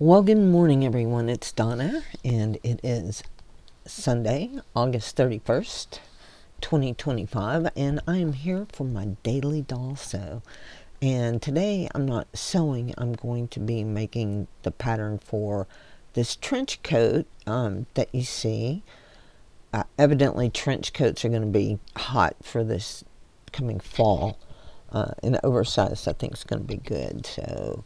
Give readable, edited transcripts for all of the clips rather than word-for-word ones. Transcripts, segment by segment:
Well, good morning, everyone. It's Donna, and it is Sunday, August 31st, 2025, and I am here for my daily doll sew. And today I'm not sewing, I'm going to be making the pattern for this trench coat that you see. Evidently, trench coats are going to be hot for this coming fall, and oversized I think is going to be good. So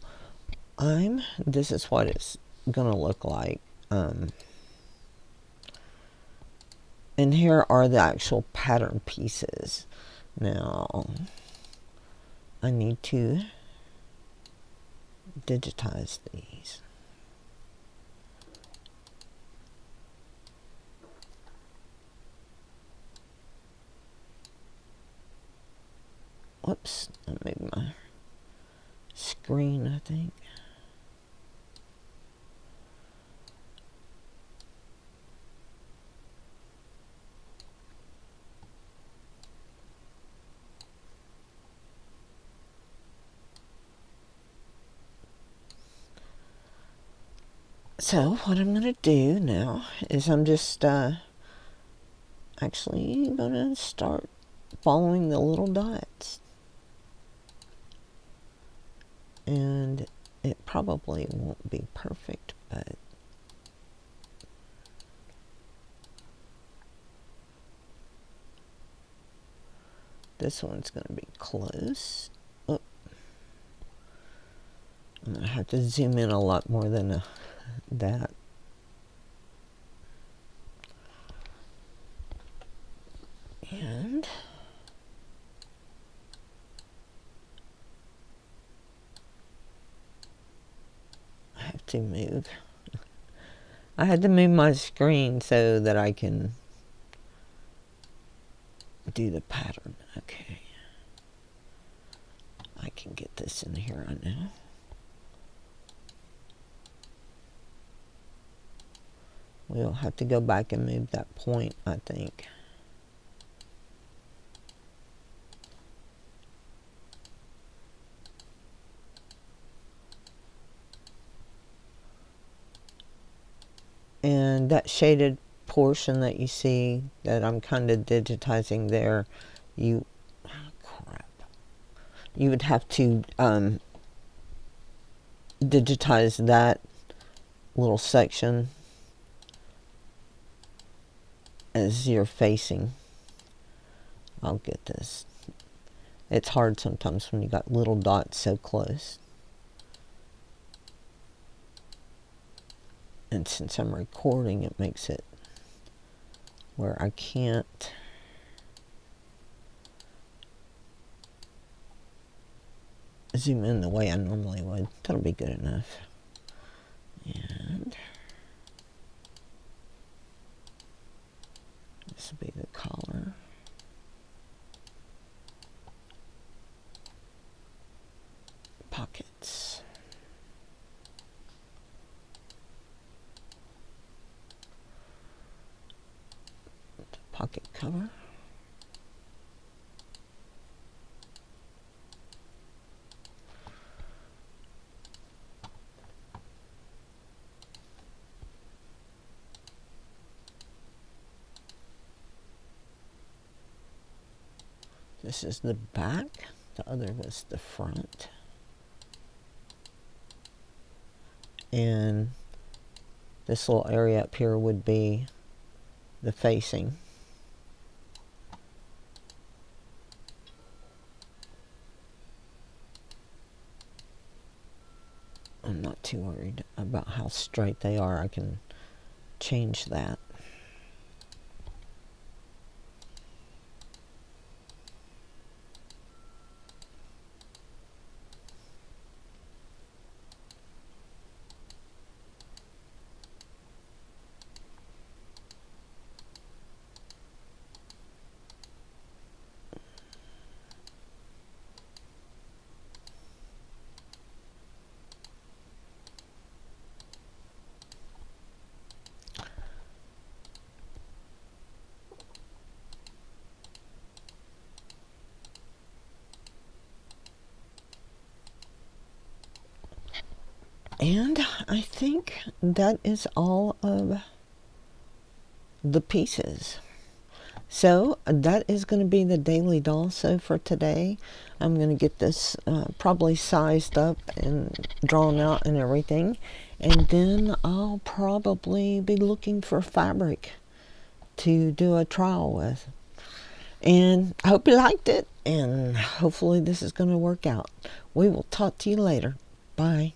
this is what it's gonna look like. And here are the actual pattern pieces. Now I need to digitize these. Whoops, I moved my screen, I think. So what I'm going to do now is I'm just actually going to start following the little dots. And it probably won't be perfect, but this one's going to be close. Oh. I'm going to have to zoom in a lot more than that. And I have to move. I had to move my screen so that I can do the pattern. Okay. I can get this in here right now. We'll have to go back and move that point, I think. And that shaded portion that you see that I'm kind of digitizing there, you would have to digitize that little section as you're facing. I'll get this. It's hard sometimes when you got little dots so close. And since I'm recording, it makes it where I can't zoom in the way I normally would. That'll be good enough. And this will be the collar. Pockets. The pocket cover. This is the back, the other was the front. And this little area up here would be the facing. I'm not too worried about how straight they are. I can change that. I think that is all of the pieces. So that is going to be the daily doll sew for today. I'm going to get this probably sized up and drawn out and everything, and then I'll probably be looking for fabric to do a trial with. And I hope you liked it, and hopefully this is going to work out. We will talk to you later. Bye.